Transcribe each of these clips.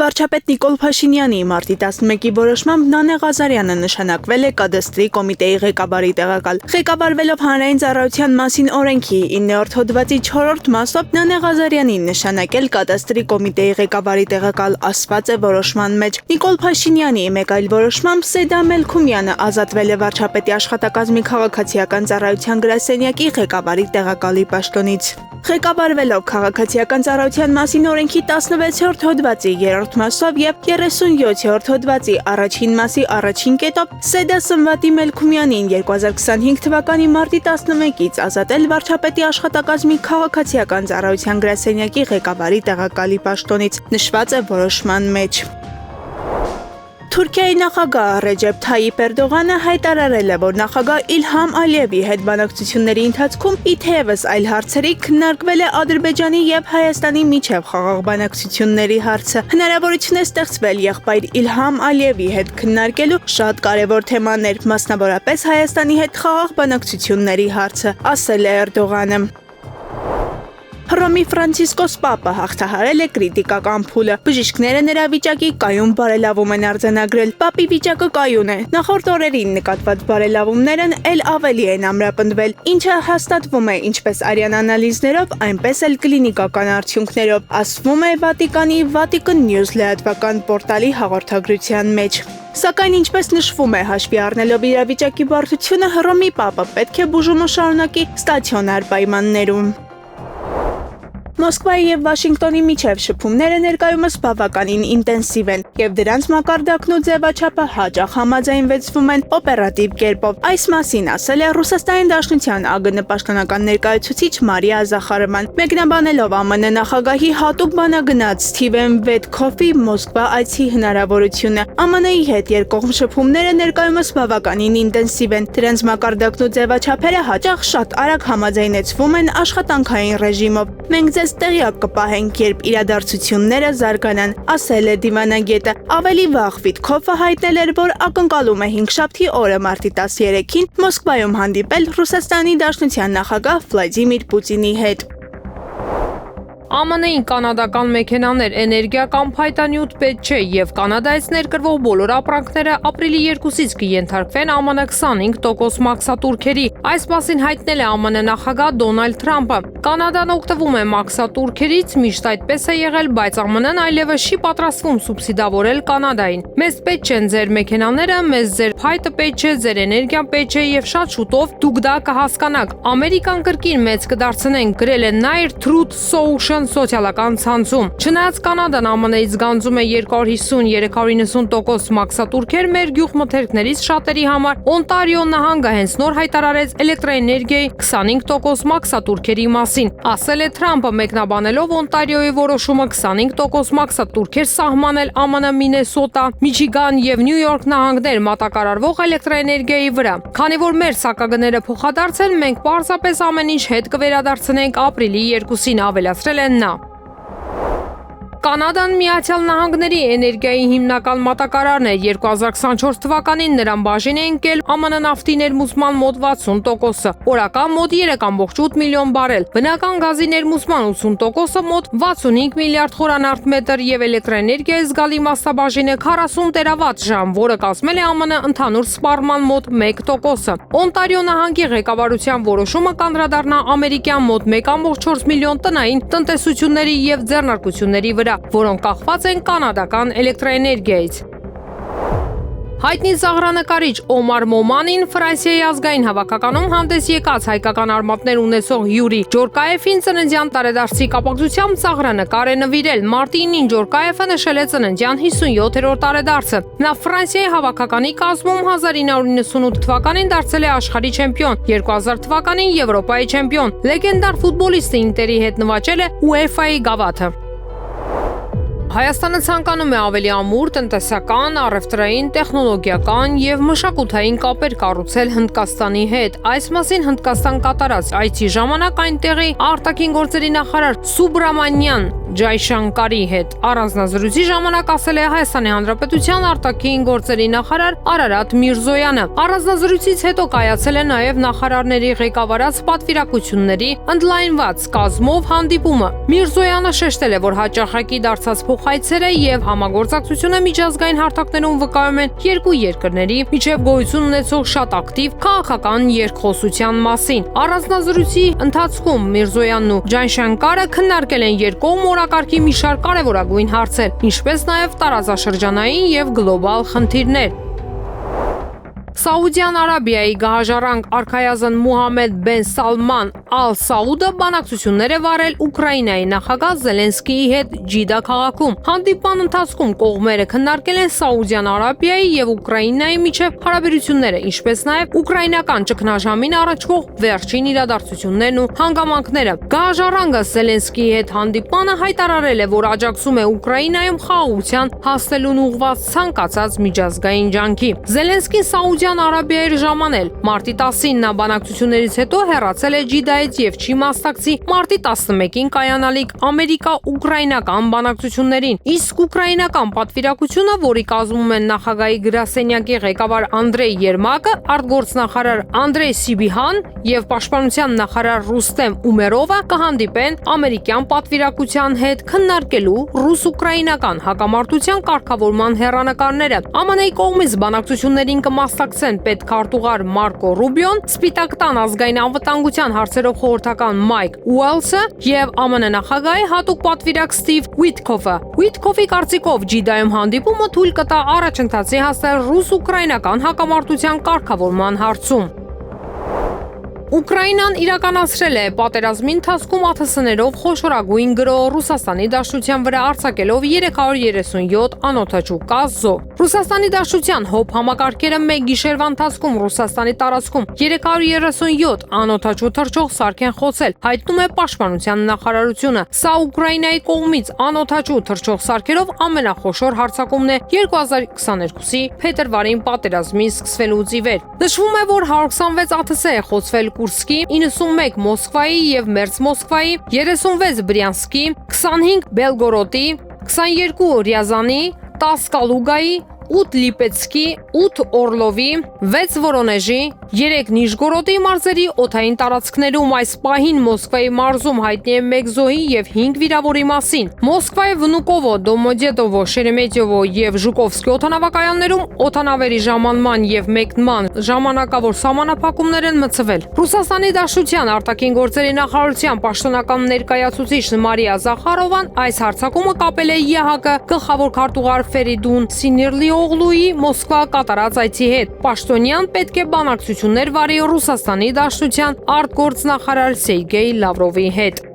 վարչապետ Նիկոլ Փաշինյանի մարտի 11-ի որոշմամբ Նանե Ղազարյանը նշանակվել է կադաստրի կոմիտեի ղեկավարի տեղակալ։ Ղեկավարվելով հանրային ծառայության մասին օրենքի 9-րդ հոդվածի 4-րդ մասով Նանե Ղազարյանին նշանակել կադաստրի կոմիտեի ղեկավարի տեղակալ ասված է որոշման մեջ։ Նիկոլ Փաշինյանի մեկ այլ որոշմամբ Սեդա Մելքումյանը ազատվել է վարչապետի աշխատակազմի քաղաքացիական ծառայության գրասենյակի ղեկավարի տեղակալի պաշտոնից։ Ղեկավարվելով քաղաքացիական ծառայության մասին օրենքի 16-րդ հոդվածի 3-րդ մասով եւ 37-րդ հոդվածի առաջին մասի առաջին կետով Սեդա Սմվատի Մելքումյանին 2025 թվականի մարտի 11-ից ազատել վարչապետի աշխատակազմի քաղաքացիական ծառայության գրասենյակի ղեկավարի տեղակալի պաշտոնից, նշված է որոշման մեջ։ Թուրքիայի նախագահ Ռեջեփ Թայիփ Էրդողանը հայտարարել է, որ նախագահ Իլհամ Ալիևի հետ բանակցությունների ընթացքում իթևս այլ հարցերի քննարկվել է Ադրբեջանի եւ Հայաստանի միջև խաղաղ բանակցությունների հարցը։ Հնարավորություն է ստեղծվել եղբայր Իլհամ Ալիևի հետ քննարկելու շատ կարևոր թեմաներ, մասնավորապես Հայաստանի հետ խաղաղ բանակցությունների հարցը, ասել է Էրդողանը։ Հռոմի Ֆրանցիսկոս Պապը հաղթահարել է կրիտիկական փուլը։ Բժիշկները նրա վիճակի կայուն բարելավում են արձանագրել։ Պապի վիճակը կայուն է։ Նախորդ օրերին նկատված բարելավումներն էլ ավելի են ամրապնդվել, ինչը հաստատվում է ինչպես արյան անալիզներով, այնպես էլ կլինիկական արդյունքներով, ասվում է Վատիկանի Vatican News լրատվական պորտալի հաղորդագրության մեջ։ Սակայն ինչպես նշվում է, հաշվի առնելով իրավիճակի բարդությունը, Հռոմի Պապը պետք է բուժումը շարունակի ստացիոնար պայմաններում։ Մոսկվայի եւ Վաշինգտոնի միջև շփումները ներկայումս բավականին ինտենսիվ են, եւ դրանց մակարդակն ու ձևաչափը հաճախ համաձայնվեցվում են օպերատիվ կերպով։ Այս մասին ասել է Ռուսաստանի Դաշնության ԱԳՆ պաշտոնական ներկայացուցիչ Մարիա Զախարովան, մեկնաբանելով ԱՄՆ նախագահի հատուկ բանագնաց Սթիվեն Վետքոֆի Մոսկվա այցի հնարավորությունը։ ԱՄՆ-ի հետ երկկողմ շփումները ներկայումս բավականին ինտենսիվ են։ Դրանց մակարդակն ու ձևաչափերը հաճախ շատ արագ համաձայնեցվում են աշխատանքային ռեժիմով։ Մենք տեղյակ կպահենք, երբ իրադարձությունները զարգանան, ասել է դիվանագետը։ Ավելի վաղ Վիտքոֆը հայտնել էր, որ ակնկալում է հինգշաբթի օրը մարտի 13-ին Մոսկվայում հանդիպել Ռուսաստանի Դաշնության նախագահ Վլադիմիր Պուտինի հետ։ ԱՄՆ-ին կանադական մեքենաներ, էներգիա կամ փայտանյութ պետք չէ եւ Կանադայից ներկրվող բոլոր ապրանքները ապրիլի 2-ից կենթարկվեն ԱՄՆ 25% մաքսատուրքերի։ Այս մասին հայտնել է ԱՄՆ նախագահ Դոնալդ Թրամփը։ Կանադան օգտվում է մաքսատուրքերից, միշտ այդպես է եղել, բայց ԱՄՆ-ն այլևս չի պատրաստվում սուբսիդավորել Կանադային։ Մեզ պետք չեն ձեր մեքենաները, մեզ ձեր փայտը պետք չէ, ձեր էներգիան պետք չէ եւ շատ շուտով դուք դա կհասկանաք։ Ամերիկան կրկին մեծ կդարձնեն, գրել են Nair Truth Social սոցիալական ցանցում։ Չնայած Կանադան ԱՄՆ-ից գանձում է 250-390% մաքսատուրքեր մեր գյուղմթերքներից շատերի համար, Օնտարիո նահանգը հենց նոր հայտարարեց էլեկտրաէներգիայի 25% մաքսատուրքերի մասին։ Ասել է Թրամփը, մեկնաբանելով Օնտարիոյի որոշումը 25% մաքսատուրքեր սահմանել ԱՄՆ, Մինեսոտա, Միչիգան եւ Նյու Յորք նահանգներ մատակարարվող էլեկտրաէներգիայի վրա։ Քանի որ մեր սակագները փոխադարձ են, մենք պարզապես ամեն ինչ հետ կվերադարձնենք ապրիլի 2-ին, ավելացրել են նա։ Կանադան Միացյալ Նահանգների էներգիայի հիմնական մատակարարն է։ 2024 թվականին նրան բաժին է ընկել ԱՄՆ նավթի ներմուծման մոտ 60%-ը, օրական մոտ 3.8 միլիոն բարել, բնական գազի ներմուծման 80%-ը մոտ 65 միլիարդ խորանարդ մետր եւ էլեկտրաէներգիայի զգալի մասնաբաժինը 40 տերավատ-ժամ, որը կազմել է ԱՄՆ ընդհանուր սպառման մոտ 1%-ը։ Օնտարիո նահանգի ղեկավարության որոշումը կանդրադառնա ամերիկյան մոտ 1.4 միլիոն տնային տնտեսությունների եւ ձեռնարկությունների վրա, որոնք կախված են կանադական էլեկտրաէներգիայից։ Հայտնի զաղրանկարիչ Օմար Մոմանին Ֆրանսիայի ազգային հավաքականում հանդես եկած հայկական արմատներ ունեցող Յուրի Ջորկաևին ծննդյան տարեդարձի կապակցությամբ զաղրանկար է նվիրել։ Մարտի 9-ին Ջորկաևը նշել է ծննդյան 57-րդ տարեդարձը։ Նա Ֆրանսիայի հավաքականի կազմում 1998 թվականին դարձել է աշխարհի չեմպիոն, 2000 թվականին Եվրոպայի չեմպիոն։ Լեգենդար ֆուտբոլիստը Ինտերի հետ նվաճել է UEFA-ի գավաթը։ Հայաստանը ցանկանում է ավելի ամուր տնտեսական, առևտրային, տեխնոլոգիական եւ մշակութային կապեր կառուցել Հնդկաստանի հետ։ Այս մասին Հնդկաստան կատարած այցի ժամանակ այնտեղի արտաքին գործերի նախարար Սուբրամանյան Ջայշանկարի հետ առանձնազրույցի ժամանակ ասել է Հայաստանի Հանրապետության արտաքին գործերի նախարար Արարատ Միրզոյանը։ Առանձնազրույցից հետո կայացել է նաեւ նախարարների ղեկավարած պատվիրակությունների ընդլայնված կազմով հանդիպումը։ Միրզոյանը շեշտել է, որ հաճախակի դարձած խայցերը եւ համագործակցությունը միջազգային հարթակներում վկայում են երկու երկրների միջև գոյություն ունեցող շատ ակտիվ քաղաքական երկխոսության մասին։ Առանձնազրույցի ընթացքում Միրզոյանն ու Ջանշանկարը քննարկել են երկկողմ օրակարգի մի շարք կարևորագույն հարցեր, ինչպես նաև տարածաշրջանային եւ գլոբալ խնդիրներ։ Սաուդյան Արաբիայի գահաժառանգ արքայազն Մուհամմեդ բեն Սալման Ալ Սաուդը բանակցություններ է վարել Ուկրաինայի նախագահ Զելենսկիի հետ Ջիդա քաղաքում։ Հանդիպման ընթացքում կողմերը քննարկել են Սաուդյան Արաբիայի եւ Ուկրաինայի միջև հարաբերությունները, ինչպես նաև ուկրաինական ճգնաժամին առնչվող վերջին իրադարձություններն ու հանգամանքները։ Գահաժառանգը Զելենսկիի հետ հանդիպմանը հայտարարել է, որ աջակցում է Ուկրաինայում խաղաղության հասնելուն ուղղված ցանկացած միջազգային ջանքի։ Զելենսկին Սաուդյան Արաբիայի ժամանել մարտի 10-ին նա բանակցություններից հետո հեռացել է Ջիդայից եւ չի մասնակցի մարտի 11-ին կայանալիք ամերիկա-ուկրաինական բանակցություններին։ Իսկ ուկրաինական պատվիրակությունը, որի կազմում են նախագահի գրասենյակի ղեկավար Անդրեյ Երմակը, արտգործնախարար Անդրեյ Սիբիհան եւ պաշտպանության նախարար Ռուստեմ Ումերովը կհանդիպեն ամերիկյան պատվիրակության հետ քննարկելու ռուս-ուկրաինական հակամարտության կարգավորման հեռանկարները։ ԱՄՆ-ի կողմից բանակցություններին կմասնակցեն պետքարտուղար Մարկո Ռուբիոն, Սպիտակ տան ազգային անվտանգության հարցերով խորհրդական Մայք Ուելսը եւ ԱՄՆ նախագահի հատուկ պատվիրակ Ստիվ Ուիթքոֆը։ Ուիթքոֆի կարծիքով Ջիդայում հանդիպումը թույլ կտա առաջընթացի հասնել ռուս-ուկրաինական հակամարտության կարգավորման հարցում։ Ուկրաինան իրականացրել է պատերազմի ընթացքում ԱԹՍ-ներով խոշորագույն գրոհ Ռուսաստանի Դաշնության վրա արձակելով 337 անօդաչու կազզո։ Ռուսաստանի Դաշնության ՀՕՊ համակարգերը մեկ գիշերվա ընթացքում Ռուսաստանի տարածքում 337 անօդաչու թռչող սարք են խոցել, հայտնում է Պաշտպանության նախարարությունը։ Սա Ուկրաինայի կողմից անօդաչու թռչող սարքերով ամենախոշոր հարձակումն է 2022-ի փետրվարին պատերազմի սկսվելուց ի վեր։ Նշվում է, որ 126 ԱԹՍ է խոցվել Կուրսկի, 91 Մոսկվայի եւ Մերձ Մոսկվայի, 36 Բրյանսկի, 25 Բելգորոդի, 22 Ռիազանի, 10 Կալուգայի, 8 Լիպեցկի, 8 Օրլովի, 6 Վորոնեժի, 3 Նիժգորոդի մարզերի օդային տարածքներում այս պահին Մոսկվայի մարզում հայտնի է 1 զոհի եւ 5 վիրավորի մասին։ Մոսկվայի Վնուկովո, Դոմոդեդովո, Շերեմետյովո եւ Ժուկովսկի օդանավակայաններում օդանավերի ժամանման եւ մեկնման ժամանակավոր սահմանափակումներ են մտցվել։ Ռուսաստանի Դաշնության արտաքին գործերի նախարարության պաշտոնական ներկայացուցիչ Մարիա Զախարովան այս հարձակումը կապել է ԵՀԿ գլխավոր քարտուղար Ֆերիդուն Սինիրլիօղլուի Մոսկվա կատարած այցի հետ։ Պաշտոնյան պետք է բանակցություններ վարի Ռուսաստանի Դաշնության արտգործնախարար Սերգեյ Լավրովի հետ։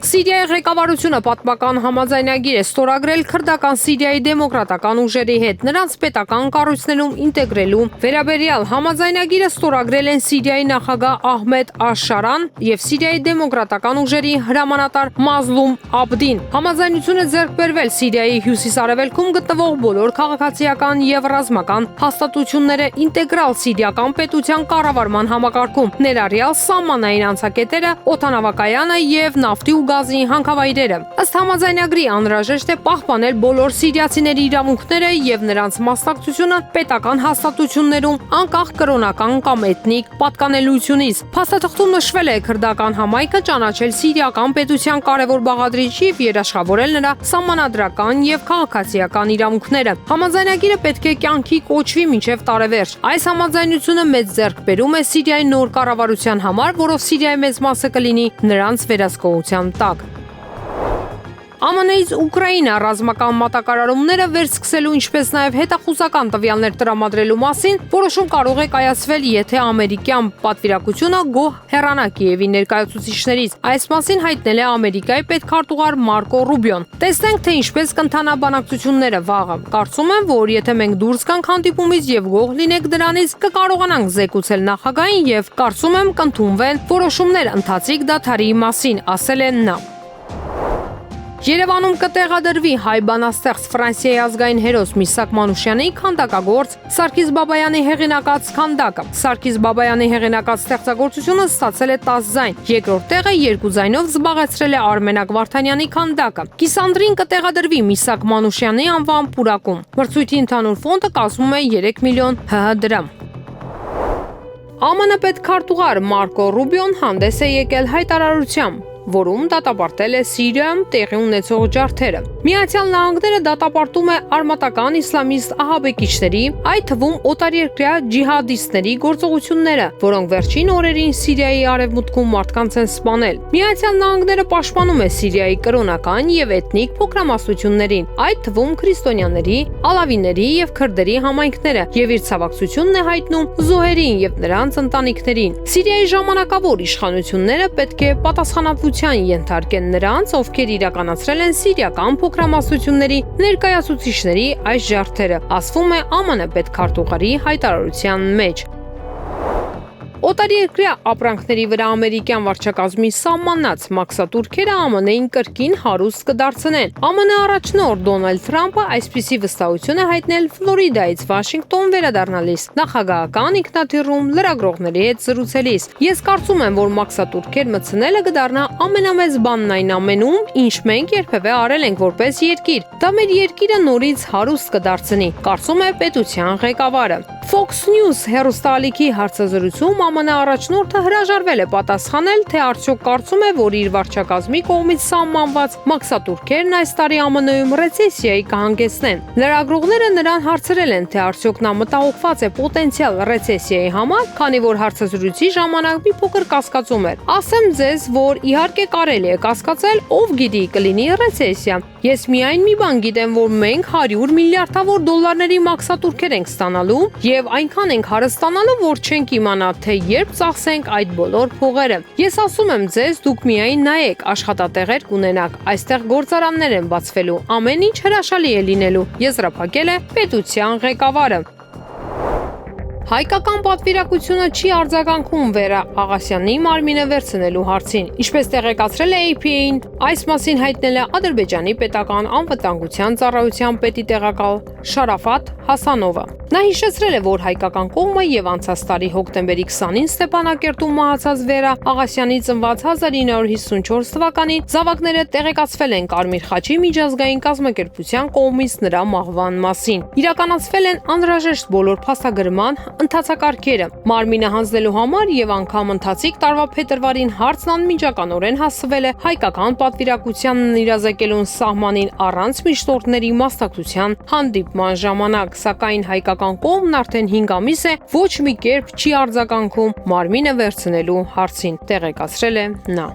Սիրիայի ղեկավարությունը պատմական համաձայնագիր է ստորագրել քրդական Սիրիայի դեմոկրատական ուժերի հետ նրանց պետական կառույցներում ինտեգրելու վերաբերյալ համաձայնագիրը ստորագրել են Սիրիայի նախագահ Ահմեդ Աշ-Շարան եւ Սիրիայի դեմոկրատական ուժերի հրամանատար Մազլում Աբդին։ Համաձայնությունը ձեռք բերվել Սիրիայի հյուսիս-արևելքում գտնվող բոլոր քաղաքացիական եւ ռազմական հաստատությունները ինտեգրալ սիրիական պետության կառավարման համակարգում, ներառյալ սահմանային անցակետերը, օդանավակայանը եւ նավթի ու գազի հանքավայրերը։ Ըստ համաձայնագրի անհրաժեշտ է պահպանել բոլոր սիրիացիների իրավունքները եւ նրանց մասնակցությունը պետական հաստատություններում անկախ կրոնական կամ էթնիկ պատկանելությունից։ Փաստաթղթում նշվել է քրդական համայնքը ճանաչել սիրիական պետության կարևոր բաղադրիչ եւ երաշխավորել նրա սահմանադրական եւ քաղաքացիական իրավունքները։ Համաձայնագիրը պետք է կյանքի կոչվի մինչեւ տարեվերջ։ Այս համաձայնությունը մեծ ձեռքբերում է Սիրիայի նոր կառավարության համար, որով Սիրիայի մեծ մասը կլինի նրանց վերահսկողության տակ։ ԱՄՆ-ից Ուկրաինա ռազմական մատակարարումները վերսկսելու, ինչպես նաև հետախուզական տվյալներ տրամադրելու մասին որոշում կարող է կայացվել, եթե ամերիկյան պատվիրակությունը գոհ հեռանա Կիևի ներկայացուցիչներից։ Այս մասին հայտնել է Ամերիկայի պետքարտուղար Մարկո Ռուբիոն։ Տեսնենք, թե ինչպես կընթանա բանակցությունները վաղը։ Կարծում եմ, որ եթե մենք դուրս գանք հանդիպումից եւ գոհ լինենք դրանից, կկարողանանք զեկուցել նախագահին եւ կարծում եմ կընդունվեն որոշումներ ընթացիկ դադարի մասին, ասել է նա։ Երևանում կտեղադրվի հայ բանաստեղծ Ֆրանսիայի ազգային հերոս Միսակ Մանուշյանի քանդակագործ Սարգիս Բաբայանի հեղինակած քանդակը։ Սարգիս Բաբայանի հեղինակած ստեղծագործությունը ստացել է 10 ձայն, երկրորդ տեղը 2 ձայնով զբաղեցրել է Արմենակ Վարդանյանի քանդակը։ Կիսանդրին կտեղադրվի Միսակ Մանուշյանի անվան պուրակում։ Մրցույթի ընդհանուր ֆոնդը կազմում է 3 միլիոն ՀՀ դրամ։ ԱՄՆ պետքարտուղար Մարկո Ռուբիոն հանդես է եկել հայտարարությամբ։ որում դատապարտել է Սիրիայում տեղի ունեցող ջարդերը։ Միացյալ Նահանգները դատապարտում է արմատական իսլամիստ ահաբեկիչների, այդ թվում օտարերկրյա ջիհադիստների գործողությունները, որոնք վերջին օրերին Սիրիայի արևմուտքում մարդկանց են սպանել։ Միացյալ Նահանգները պաշտպանում է Սիրիայի կրոնական եւ էթնիկ փոքրամասնություններին, այդ թվում քրիստոնյաների, ալավիների եւ քրդերի համայնքները, եւ իր ցավակցությունն է հայտնում զոհերին եւ նրանց ընտանիքներին։ Սիրիայի ժամանակավոր իշխանությունները պետք է պատասխանատվության ենթարկեն նրանց, ովքեր իրականացրել են սիրիական փոքրամասնությունների ներկայացուցիչների այս ջարդերը, ասվում է ԱՄՆ պետքարտուղարի հայտարարության մեջ։ Օտարերկրյա ապրանքների վրա ամերիկյան վարչակազմի սահմանած մաքսատուրքերը ԱՄՆ-ին կրկին հարուստ կդարձնեն։ ԱՄՆ առաջնորդ Դոնալդ Թրամփը այսպիսի վստահություն է հայտնել Ֆլորիդայից Վաշինգտոն վերադառնալիս նախագահական ինքնաթիռում լրագրողների հետ զրուցելիս։ Ես կարծում եմ, որ մաքսատուրքեր մտցնելը կդառնա ամենամեծ բանն այն ամենում, ինչ մենք երբևէ արել ենք որպես երկիր։ Դա մեր երկիրը նորից հարուստ կդարձնի, կարծում է պետության ղեկավարը։ Fox News հեռուստաալիքի հարցազրույցում ԱՄՆ առաջնորդը հրաժարվել է պատասխանել, թե արդյոք կարծում է, որ իր վարչակազմի կողմից սահմանված մաքսատուրքերն այս տարի ԱՄՆ-ում ռեցեսիայի կհանգեցնեն։ Լրագրողները նրան հարցրել են, թե արդյոք նա մտահոգված է պոտենցիալ ռեցեսիայի համար, քանի որ հարցազրույցի ժամանակ մի փոքր կասկածում էր։ Ասեմ ձեզ, որ իհարկե կարելի է կասկածել, ով գիտի կլինի ռեցեսիա։ Ես միայն մի բան գիտեմ, որ մենք 100 միլիարդավոր դոլարների մաքսատուրքեր ենք ստանալու եւ այնքան ենք հարստանալու, որ չենք իմանա, թե երբ ծախսենք այդ բոլոր փողերը։ Ես ասում եմ ձեզ, դուք միայն նայեք, աշխատատեղեր կունենաք, այստեղ գործարաններ են բացվելու, ամեն ինչ հրաշալի է լինելու, եզրափակել է պետության ղեկավարը։ Հայկական պատվիրակությունը չի արձագանքում Վերա Աղասյանի մարմինը վերցնելու հարցին։ Ինչպես տեղեկացրել է AP-ին, այս մասին հայտնել է Ադրբեջանի պետական անվտանգության ծառայության պետի տեղակալ Շարաֆատ Հասանովը։ Նա հիշեցրել է, որ հայկական կողմը եւ անցած տարի հոկտեմբերի 20-ին Ստեփանակերտում մահացած Վերա Աղասյանի ծնված 1954 թվականին զավակները տեղեկացվել են Կարմիր խաչի միջազգային կազմակերպության կողմից նրա մահվան մասին։ Իրականացվել են անհրաժեշտ բոլոր փաստագրման ընթացակարգերը։ Մարմինը հանձնելու համար եւ անգամ ընթացիկ տարվա փետրվարին հարցն անմիջականորեն հասցվել է հայկական պատվիրակությանն իրազեկելուն սահմանին առանց միջնորդների մասնակցության հանդիպման ժամանակ, սակայն հայկական կողմն արդեն 5 ամիս է ոչ մի կերպ չի արձագանքում մարմինը վերցնելու հարցին, տեղեկացրել է նա։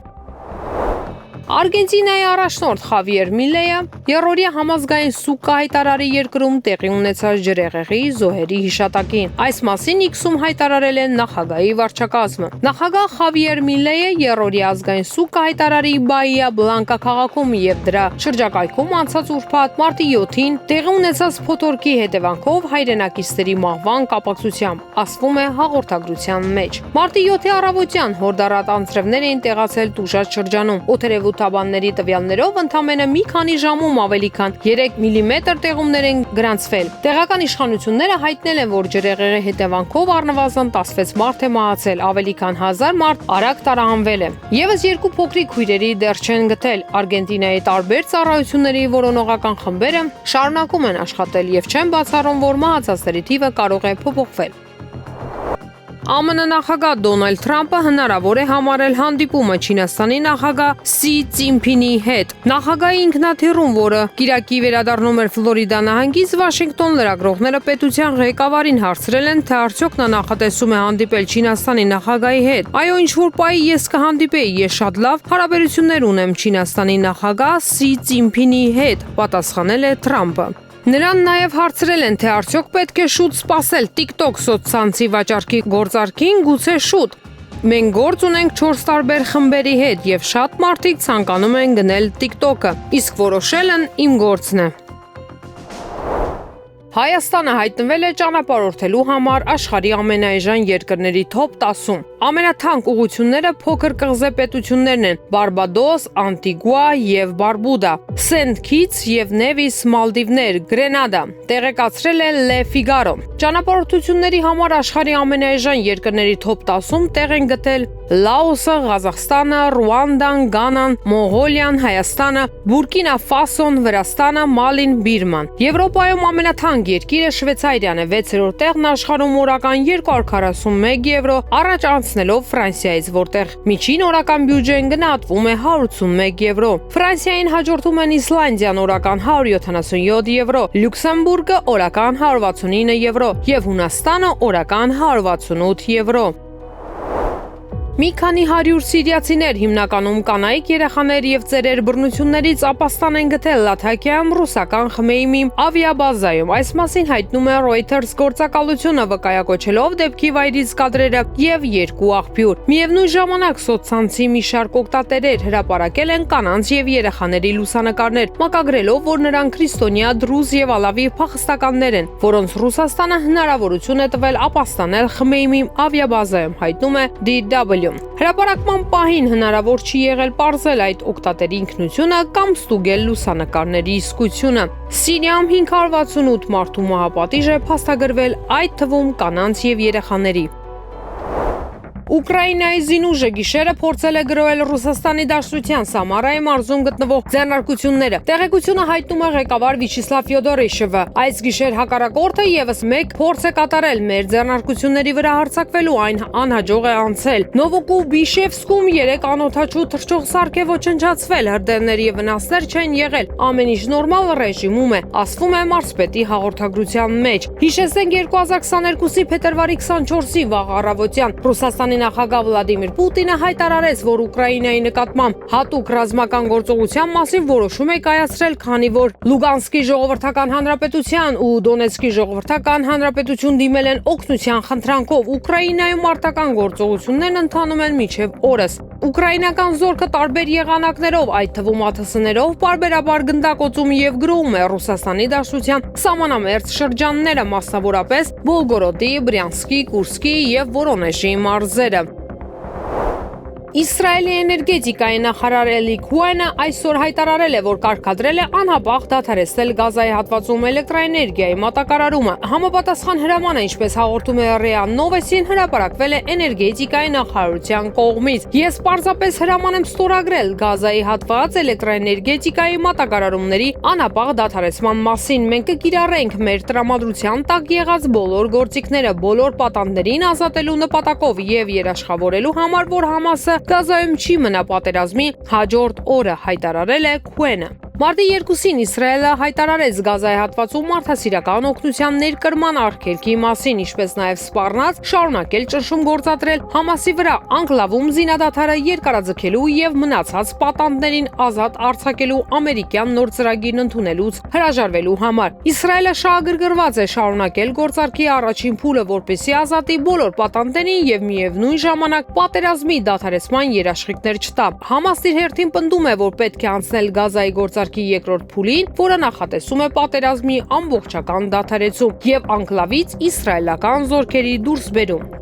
Արգենտինայի առաջնորդ Խավիեր Միլեյը երրորդյա համազգային սուկ հայտարարի երկրում տեղի ունեցած ջրհեղեղի զոհերի հիշատակին։ Այս մասին X-ում հայտարարել է նախագահի վարչակազմը։ Նախագահ Խավիեր Միլեյը երրորդյա ազգային սուկ հայտարարի Բայա Բլանկա քաղաքում եւ դրա շրջակայքում անցած ուրբաթ մարտի 7-ին տեղի ունեցած փոթորկի հետևանքով հայրենակիցների մահվան կապակցությամբ, ասվում է հաղորդագրության մեջ։ Մարտի 7-ի առավոտյան հորդառատ անձրևներ էին տեղացել Տուժած շրջանում։ Օդերևութաբանների տվյալներով ընդամենը մի քանի ժամում ավելի քան 3 միլիմետր տեղումներ են գրանցվել։ Տեղական իշխանությունները հայտնել են, որ ջրհեղեղի հետևանքով առնվազն 16 մարդ է մահացել, ավելի քան 1000 մարդ արագ տարանվել է։ Եվս 2 փոքրիկ քույրերի դեռ չեն գտել։ Արգենտինայի տարբեր ծառայությունների որոնողական խմբերը շարունակում են աշխատել եւ չեն բացառում, որ մահացածների թիվը կարող է փոփոխվել։ ԱՄՆ նախագահ Դոնալդ Թրամփը հնարավոր է համարել հանդիպումը Չինաստանի նախագահ Սի Ցինփինի հետ։ Նախագահի ինքնաթիռում, որը Կիրակի վերադառնում էր Ֆլորիդա նահանգից Վաշինգտոն, լրագրողները պետության ղեկավարին հարցրել են, թե արդյոք նա նախատեսում է հանդիպել Չինաստանի նախագահի հետ։ Այո, ինչ որ պահի ես կհանդիպեի, ես շատ լավ հարաբերություններ ունեմ Չինաստանի նախագահ Սի Ցինփինի հետ, պատասխանել է Թրամփը։ Նրան նաև հարցրել են, թե արդյոք պետք է շուտ սպասել TikTok սոցցանցի վաճառքի գործարքին, գուցե շուտ։ Մենք գործ ունենք 4 տարբեր խմբերի հետ եւ շատ մարդիկ ցանկանում են գնել TikTok-ը, իսկ որոշելն իմ գործն է։ Հայաստանը հայտնվել է ճանապարհորդելու համար աշխարհի ամենաէժան երկրների top 10-ում։ Ամենաթանկ ուղղությունները փոքր կղզե պետություններն են՝ Բարբադոս, Անտիգուա եւ Բարբուդա, Սենթ Քիթս եւ Նևիս Մալդիվներ, Գրենադա, տեղեկացրել է Le Figaro։ Ճանապարհորդությունների համար աշխարհի ամենաէժան երկրների top 10-ում տեղ են գտել Լաոսը, Ղազախստանը, Ռուանդան, Գանան, Մոնղոլիան, Հայաստանը, Բուրկինա Ֆասոն, Վրաստանը, Մալին, Բիրման։ Եվրոպայում ամենաթանկ երկիրը Շվեյցարիան է 6-րդ տեղն աշխարհում օրական 241 եվրո, առաջ անցնելով Ֆրանսիայից, որտեղ միջին օրական բյուջեն գնահատվում է 181 եվրո։ Ֆրանսիային հաջորդում են Իսլանդիան օրական 177 եվրո, Լյուքսեմբուրգը օրական 169 եվրո եւ Հունաստանը օրական 168 եվրո։ Մի քանի 100 սիրիացիներ, հիմնականում կանայք, երեխաներ եւ ծերեր բռնություններից ապաստան են գտել Լաթակիայում ռուսական Խմեյմի ավիաբազայում։ Այս մասին հայտնում է Reuters գործակալությունը, վկայակոչելով դեպքի վայրից կադրերը եւ երկու աղբյուր։ Միևնույն ժամանակ սոցցանցի մի շարք օգտատերեր հրապարակել են կանանց եւ երեխաների լուսանկարներ, մակագրելով, որ նրանք քրիստոնյա, դրուզ եւ ալավի փախստականներ են, որոնց Ռուսաստանը հնարավորություն է տվել ապաստանել Խմեյմի ավիաբազայում, հայտնում է DW։ Հրապարակման պահին հնարավոր չի եղել պարզել այդ օգտատերի ինքնությունը կամ ստուգել լուսանկարների իսկությունը։ Սիրիայում 568 մարդու մահապատիժ է փաստագրվել, այդ թվում կանանց եւ երեխաների։ Ուկրաինայի զինուժը գիշերը փորձել է գրոհել Ռուսաստանի Դաշնության Սամարայի մարզում գտնվող ձեռնարկությունները։ Տեղեկությունը հայտնում է ղեկավար Վիչիսլավ Ֆյոդորիշևը։ Այս գիշեր հակառակորդը եւս մեկ փորձ է կատարել մեր ձեռնարկությունների վրա հարձակվելու, այն անհաջող է անցել։ Նովոկուբիշևսկում 3 անօթաչու թռչող սարք է ոչնչացվել, հրդեհներ եւ վնասներ չեն եղել։ Ամեն ինչ նորմալ ռեժիմում է, ասվում է մարզպետի հաղորդագրության մեջ։ Հիշեցնենք 2022-ի փետրվարի 24-ի վաղ առավոտյան Ռուսաստանի նախագահ Վլադիմիր Պուտինը հայտարարեց, որ Ուկրաինայի նկատմամբ հատուկ ռազմական գործողության մասին որոշում է կայացրել, քանի որ Լուգանսկի ժողովրդական հանրապետության ու Դոնեցկի ժողովրդական հանրապետություն դիմել են օգնության խնդրանքով։ Ուկրաինայում մարտական գործողություններն ընթանում են մինչև օրս։ Ուկրաինական զորքը տարբեր եղանակներով, այդ թվում ԱԹՍ-ներով, պարբերաբար գնդակոծում եւ գրոհում է Ռուսաստանի Դաշնության սահմանամերձ շրջանները, մասնավորապես Վոլգորոդի, Բրյանսկի, Կուրսկի եւ Վորոնեժի մարզերը։ Իսրայելի էներգետիկայի նախարար Էլի Քուենը այսօր հայտարարել է, որ կարգադրել է անհապաղ դադարեցնել Գազայի հատվածում էլեկտրաէներգիայի մատակարարումը։ Համապատասխան հրամանը, ինչպես հաղորդում է ՌԻԱ Նովեսին, հրապարակվել է էներգետիկայի նախարարության կողմից։ Ես պարզապես հրաման եմ ստորագրել Գազայի հատված էլեկտրաէներգետիկայի մատակարարումների անհապաղ դադարեցման մասին։ Մենք կկիրառենք մեր տրամադրության տակ եղած բոլոր գործիքները բոլոր պատանդներին ազատելու նպատակով եւ երաշխավորելու համար, որ Համասը Գազայում չի մնա պատերազմի հաջորդ օրը, հայտարարել է Քուենը։ Մարտի 2-ին Իսրայելը հայտարարեց Գազայի հատվածում մարդասիրական օգնության ներկրման արգելքի մասին, ինչպես նաև սպառնաց շարունակել ճնշում գործադրել Համասի վրա, անկլավում զինադադարը երկարաձգելու եւ մնացած պատանդներին ազատ արձակելու ամերիկյան նոր ծրագիրն ընդունելուց հրաժարվելու համար։ Իսրայելը շահագրգռված է շարունակել գործարքի առաջին փուլը, որպեսզի ազատի բոլոր պատանդներին եւ միևնույն ժամանակ պատերազմի դադարեցման երաշխիքներ չտա։ Համասն իր հերթին պնդում է, որ պետք է անցնել Գազայի գործարքի երկրորդ փուլին, որը նախատեսում է պատերազմի ամբողջական դադարեցում եւ անկլավից իսրայելական զորքերի դուրսբերում։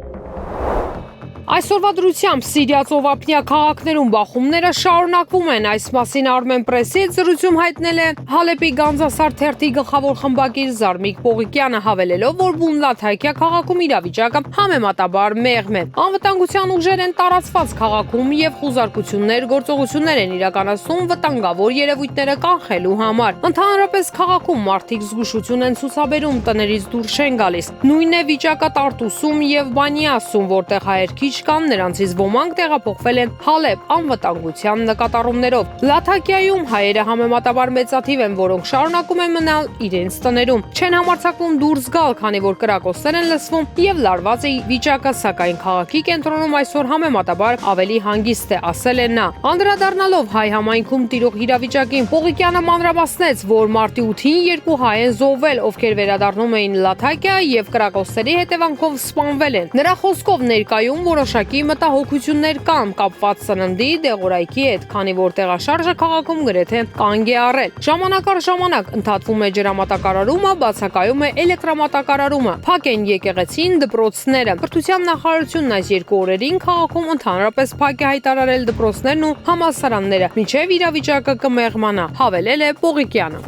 Այսօրվա դրությամբ Սիրիա-Ծովափնյա քաղաքներում բախումները շարունակվում են։ Այս մասին Armen Press-ի հետ զրույցում հայտնել է Հալեպի Գանձասար թերթի գլխավոր խմբագիր Զարմիկ Պողիկյանը, հավելելով, որ Բուն-Լաթակիա քաղաքում իրավիճակը համեմատաբար մեղմ է։ Անվտանգության ուժեր են տարածված քաղաքում եւ խուզարկություններ, գործողություններ են իրականացնում վտանգավոր երևույթները կանխելու համար։ Ընդհանրապես քաղաքում մարդիկ զգուշություն են ցուցաբերում, տներից դուրս չեն գալիս։ Նույնն է վիճակը Տարտուսում եւ Բանիասում, որտեղ հայեր քիչ կան, նրանցից ոմանք տեղափոխվել են Հալեպ անվտանգության նկատառումներով։ Լաթակիայում հայերը համեմատաբար մեծաթիվ են, որոնք շարունակում են մնալ իրենց տներում։ Չեն համարձակվում դուրս գալ, քանի որ կրակոցներ են լսվում եւ լարված է վիճակը, սակայն քաղաքի կենտրոնում այսօր համեմատաբար ավելի հանգիստ է, ասել է նա։ Անդրադառնալով հայ համայնքում տիրող իրավիճակին, Պողիկյանը մանրամասնեց, որ մարտի 8-ին 2 հայ են զոհվել, ովքեր վերադառնում էին Լաթակիա եւ կրակոցների հետևանքով սպանվել են։ Նրա խոսքով ներկայում որոշակի մտահոգություններ կան կապված սննդի դեղորայքի հետ, քանի որ տեղաշարժը քաղաքում գրեթե կանգ է առել։ Ժամանակ առ ժամանակ ընդհատվում է ջրամատակարարումը, բացակայում է էլեկտրամատակարարումը, փակ են եկեղեցին, դպրոցները։ Կրթության նախարարությունն այս երկու օրերին քաղաքում ընդհանրապես փակ է հայտարարել դպրոցներն ու համալսարանները, մինչև իրավիճակը կմեղմանա, հավելել է Պողիկյանը։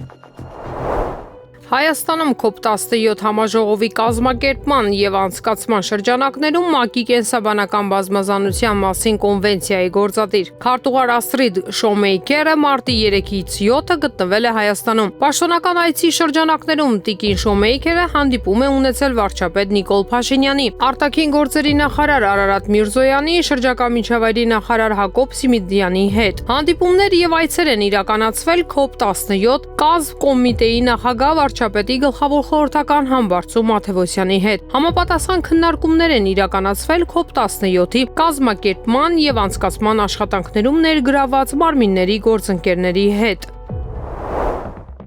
Հայաստանում COP17 համաժողովի կազմակերպման եւ անցկացման շրջանակներում ՄԱԿ-ի կենսաբանական բազմազանության մասին կոնվենցիայի գործադիր քարտուղար Աստրիդ Շոմեյքերը մարտի 3-ից 7-ը գտնվել է Հայաստանում։ Պաշտոնական այցի շրջանակներում տիկին Շոմեյքերը հանդիպում է ունեցել վարչապետ Նիկոլ Փաշինյանի, արտաքին գործերի նախարար Արարատ Միրզոյանի, շրջակա միջավայրի նախարար Հակոբ Սիմիդյանի հետ։ Հանդիպումներ եւ այցեր են իրականացվել COP17 կազմ կոմիտեի նախագահ վարչապետի գլխավոր խորհրդական Համբարձու Մաթևոսյանի հետ։ Համապատասխան քննարկումներ են իրականացվել COP17-ի կազմակերպման եւ անցկացման աշխատանքներում ներգրաված մարմինների գործընկերների հետ։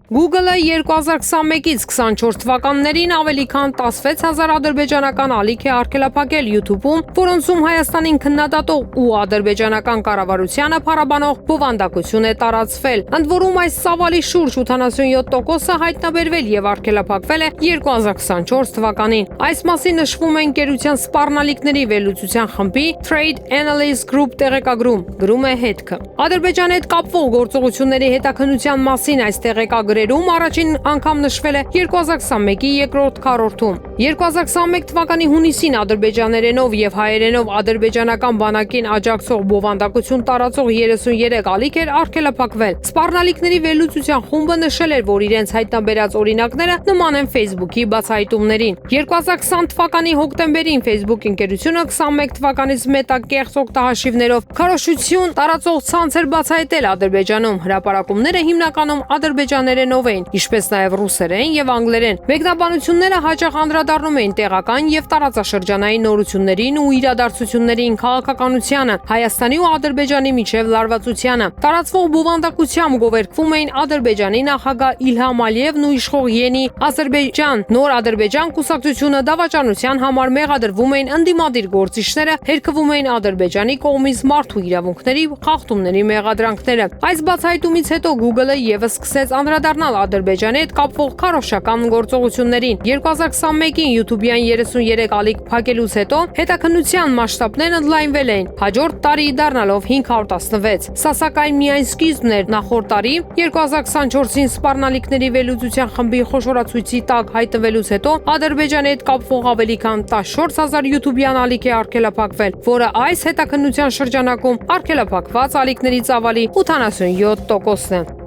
Google-ը 2021-ից 24 թվականներին ավելի քան 16000 ադրբեջանական ալիք է արգելափակել YouTube-ում, որոնցում Հայաստանին քննադատող ու ադրբեջանական կառավարությանը փառաբանող բովանդակություն է տարածվել։ Ընդ որում այս ծավալի շուրջ 87%-ը հայտնաբերվել եւ արգելափակվել է 2024 թվականին։ Այս մասին նշվում է ընկերության սպառնալիքների վերլուծության խմբի Trade Analyst Group տեղեկագրում, գրում է հետքը։ Ադրբեջանի հետ կապվող գործողությունների հետաքննության մասին այս տեղեկագրում առաջին անգամ նշվել է 2021-ի երկրորդ քառորդում։ 2021 թվականի հունիսին ադրբեջաներենով եւ հայերենով ադրբեջանական բանակին աջակցող բովանդակություն տարածող 33 ալիք էր արգելափակվել։ Սպառնալիքների վերլուծության խումբը նշել էր, որ իրենց հայտնաբերած օրինակները նման են Facebook-ի բացահայտումներին։ 2020 թվականի հոկտեմբերին Facebook ընկերությունը 21 թվականից Meta կեղծ օգտահաշիվներով քարոզություն տարածող ցանց էր բացահայտել Ադրբեջանում։ Հրապարակումները հիմնականում ադրբեջաներենով էին, ինչպես նաև ռուսերեն եւ անգլերեն։ Մեկնաբանությունները հաճախ անդրադառնում էին տեղական եւ տարածաշրջանային նորություններին ու իրադարձություններին, քաղաքականությանը, Հայաստանի ու Ադրբեջանի միջև լարվածությանը։ Տարածվող բովանդակությամբ գովերգվում էին Ադրբեջանի նախագահ Իլհամ Ալիևն ու իշխող Յենի Ադրբեջան, Նոր Ադրբեջան կուսակցությունը դավաճանության համար մեղադրվում էին ընդդիմադիր գործիչները, հերկվում էին Ադրբեջանի կողմից մարդու իրավունքների խախտումների մեղադրանքները։ Այս բացահայտումից հետո Google-ը եւս սկսեց անդրադառնալ Ադրբեջանի հետ կապվող քարոզչական գործողություններին։ 2021-ին YouTube-յան 33 ալիք փակելուց հետո հետաքննության մասշտաբները ընդլայնվել էին, հաջորդ տարի դառնալով 516։ Սա սակայն միայն սկիզբն էր։ Նախորդ տարի 2024-ին սպառնալիքների վերլուծության խմբի խոշորացույցի տակ հայտնվելուց հետո Ադրբեջանի հետ կապվող ավելի քան 14000 YouTube-յան ալիք է արգելափակվել, որը այս հետաքննության շրջանակում արգելափակված ալիքների ծավալի 87%-ն է։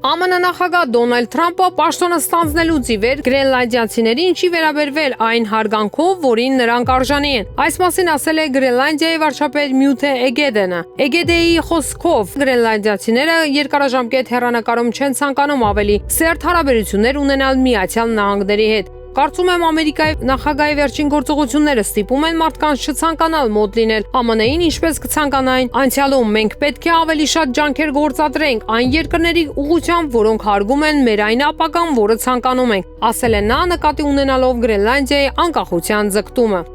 ԱՄՆ նախագահ Դոնալդ Թրամփը պաշտոնը ստանձնելուց ի վեր գրենլանդիացիներին չի վերաբերվել այն հարգանքով, որին նրանք արժանի են։ Այս մասին ասել է Գրենլանդիայի վարչապետ Մյութե Էգեդենը։ Էգեդեի խոսքով գրենլանդիացիները երկարաժամկետ հեռանկարում չեն ցանկանում ավելի սերտ հարաբերություններ ունենալ Միացյալ Նահանգների հետ։ Կարծում եմ Ամերիկայի նախագահի վերջին գործողությունները ստիպում են մարդկանց չցանկանալ մոտ լինել ԱՄՆ-ին, ինչպես կցանկանային անցյալում։ Մենք պետք է ավելի շատ ջանքեր գործադրենք այն երկրների ուղղությամբ, որոնք հարգում են մեր այն ապագան, որը ցանկանում ենք, ասել է նա, նկատի ունենալով Գրենլանդիայի անկախության ձգտումը։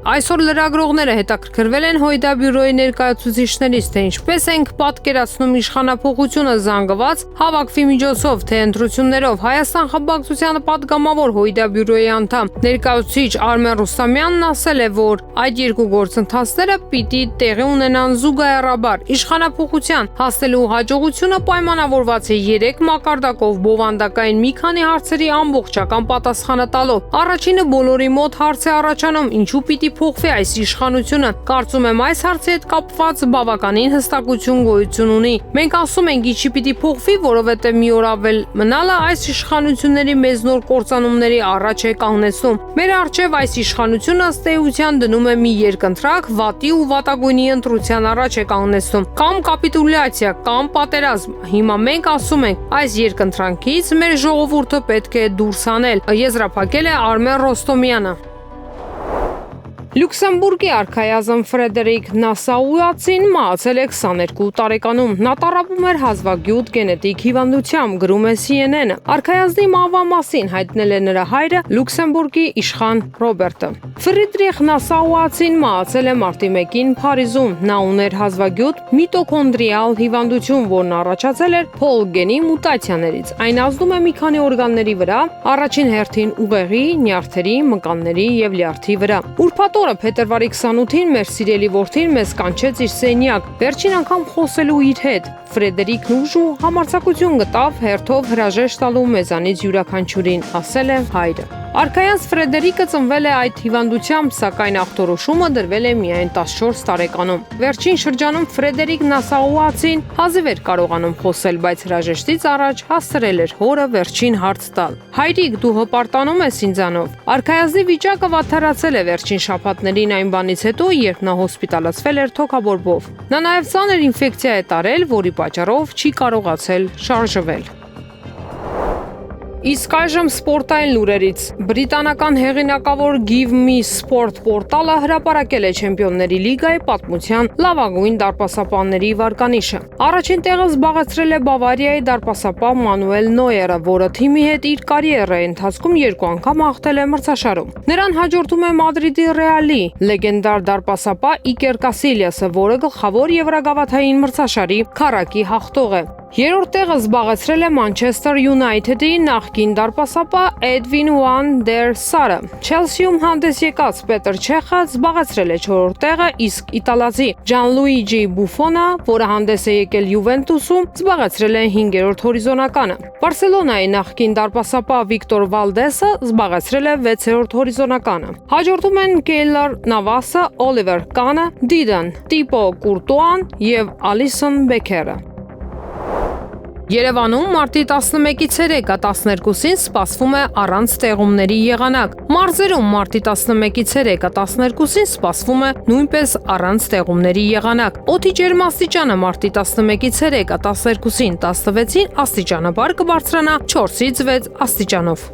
Այսօր լրագրողները հետաքրքրվել են Հոյդա բյուրոյի ներկայացուցիչներից, թե ինչպես ենք պատկերացնում իշխանափոխությունը զանգված հավաքվի միջոցով, թե ընտրություններով։ Հայաստան խմբակցությանը պատգամավոր Հոյդա բյուրոյի անդամ ներկայացուցիչ Արմեն Ռուստամյանն ասել է, որ այդ երկու գործընթացները պիտի տեղի ունենան զուգահեռաբար։ Իշխանափոխության հասնելու հաջողությունը պայմանավորված է 3 մակարդակով բովանդակային մի քանի հարցերի ամբողջական պատասխանը տալով։ Առաջինը բոլորի մոտ հարց է առաջանում, ինչու պիտի փոխվի այս իշխանությունը։ Կարծում եմ այս հարցի հետ կապված բավականին հստակություն գոյություն ունի։ Մենք ասում ենք ինչի պիտի փոխվի, որովհետև մի օր ավել մնալը այս իշխանությունների մեծ նոր կործանումների առաջ է կանգնեցնում։ Մեր առջև այս իշխանությունը ըստ էության դնում է մի երկընտրակ, վատի ու վատագույնի ընտրության առաջ է կանգնեցնում, կամ կապիտուլյացիա, կամ պատերազմ։ Հիմա մենք ասում ենք, այս երկընտրանքից մեր ժողովուրդը պետք է դուրս հանել, եզրափակել է Արմեն Ռոստոմյանը։ Լյուքսեմբուրգի արքայազն Ֆրեդերիկ Նասաուացին մահացել է 22 տարեկանում։ Նա տառապում էր հազվագյուտ գենետիկ հիվանդությամբ, գրում է CNN-ը։ Արքայազնի մահվան մասին հայտնել է նրա հայրը Լյուքսեմբուրգի իշխան Ռոբերտը։ Ֆրիդրիխ Նասաուացին մահացել է մարտի 1-ին Փարիզում։ Նա ուներ հազվագյուտ միտոկոնդրիալ հիվանդություն, որն առաջացել էր Փոլ գենի մուտացիաներից։ Այն ազդում է մի քանի օրգանների վրա, առաջին հերթին ուղեղի, նյարդերի, մկանների եւ լյարդի վրա։ Ուրբաթ օրը փետրվարի 28-ին մեր սիրելի որդին մեզ կանչեց իր սենյակ, վերջին անգամ խոսելու իր հետ։ Ֆրեդերիկն ուժու համարձակություն գտավ հերթով հրաժեշտ տալու մեզանից յուրաքանչյուրին, ասել է հայրը։ Արքայանց Ֆրեդերիկը ծնվել է այդ հիվանդությամբ, սակայն ախտորոշումը դրվել է միայն 14 տարեկանում։ Վերջին շրջանում Ֆրեդերիկն ասաուացին հազիվ էր կարողանում խոսել, բայց հրաժեշտից առաջ հասցրել էր հորը վերջին հարց տալ։ Հայրիկ, դու հպարտանում ես ինձանով։ Արքայազնի վիճակը վատթարացել է վերջին շաբաթներին այն բանից հետո, երբ նա հոսպիտալացվել էր թոքաբորբով։ Նա նաև ծանր ինֆեկցիա է տարել, որի պատճառով չի կարողացել շարժվել։ Իսկ այժմ սպորտային լուրերից։ Բրիտանական հեղինակավոր Give Me Sport պորտալը հրապարակել է Չեմպիոնների լիգայի պատմության լավագույն դարպասապանների վարկանիշը։ Առաջին տեղը զբաղեցրել է Բավարիայի դարպասապան Մանուել Նոյերը, որը թիմի հետ իր կարիերայի ընթացքում 2 անգամ հաղթել է մրցաշարում։ Նրան հաջորդում է Մադրիդի Ռեալի լեգենդար դարպասապա Իկեր Կասիլիասը, որը գլխավոր եվրագավաթային մրցաշարի քառակի հաղթող է։ Երրորդ տեղը զբաղեցրել է Մանչեսթեր Յունայթեդի նախկին դարպասապա Էդվին Վան դեր Սարը։ Չելսիում հանդես եկած Պետր Չեխը զբաղեցրել է 4-րդ տեղը, իսկ իտալացի Ջանլուիջի Բուֆոնը, որը հանդես է եկել Յուվենտուսում, զբաղեցրել է 5-րդ հորիզոնականը։ Բարսելոնայի նախկին դարպասապա Վիկտոր Վալդեսը զբաղեցրել է 6-րդ հորիզոնականը։ Հաջորդում են Կեյլար Նավասը, Օլիվեր Կանը, Դիդան, Տիպո Կուրտուան եւ Ալիսոն Բեքերը։ Երևանում մարտի 11-ից 3-ը 12-ին սպասվում է առանց տեղումների եղանակ։ Մարզերում մարտի 11-ից 3-ը 12-ին սպասվում է նույնպես առանց տեղումների եղանակ։ Օդի ջերմաստիճանը մարտի 11-ից 3-ը 12-ին 16-ին աստիճանաբար կբարձրանա 4-ից 6 աստիճանով։